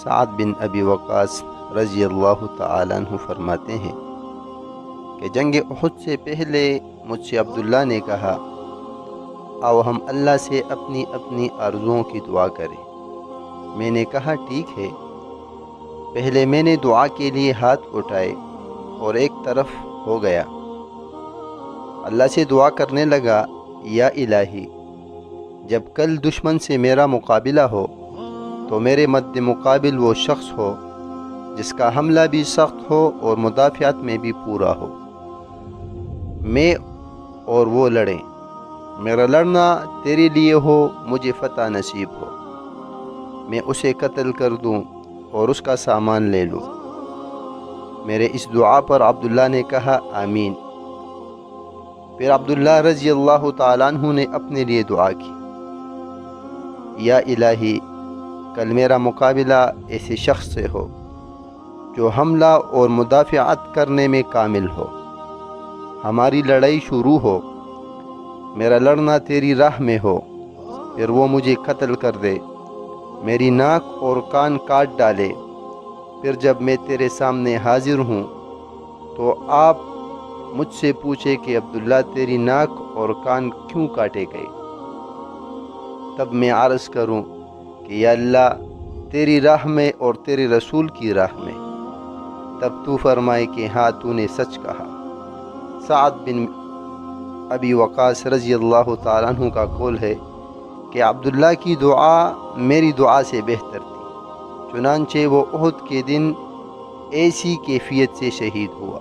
سعد بن ابی وقاص رضی اللہ تعالیٰ عنہ فرماتے ہیں کہ جنگ احد سے پہلے مجھ سے عبداللہ نے کہا، آؤ ہم اللہ سے اپنی اپنی آرزوؤں کی دعا کریں۔ میں نے کہا ٹھیک ہے۔ پہلے میں نے دعا کے لیے ہاتھ اٹھائے اور ایک طرف ہو گیا۔ اللہ سے دعا کرنے لگا، یا الہی، جب کل دشمن سے میرا مقابلہ ہو تو میرے مد مقابل وہ شخص ہو جس کا حملہ بھی سخت ہو اور مدافعت میں بھی پورا ہو۔ میں اور وہ لڑیں، میرا لڑنا تیرے لیے ہو، مجھے فتح نصیب ہو، میں اسے قتل کر دوں اور اس کا سامان لے لوں۔ میرے اس دعا پر عبداللہ نے کہا آمین۔ پھر عبداللہ رضی اللہ تعالیٰ عنہ نے اپنے لیے دعا کی، یا الہی، کل میرا مقابلہ ایسے شخص سے ہو جو حملہ اور مدافعت کرنے میں کامل ہو، ہماری لڑائی شروع ہو، میرا لڑنا تیری راہ میں ہو، پھر وہ مجھے قتل کر دے، میری ناک اور کان کاٹ ڈالے، پھر جب میں تیرے سامنے حاضر ہوں تو آپ مجھ سے پوچھے کہ عبداللہ تیری ناک اور کان کیوں کاٹے گئے؟ تب میں عرض کروں کہ یا اللہ، تیری راہ میں اور تیرے رسول کی راہ میں۔ تب تو فرمائے کہ ہاں، تو نے سچ کہا۔ سعد بن ابی وقاص رضی اللہ تعالیٰ عنہ کا قول ہے کہ عبداللہ کی دعا میری دعا سے بہتر تھی، چنانچہ وہ احد کے دن ایسی کیفیت سے شہید ہوا۔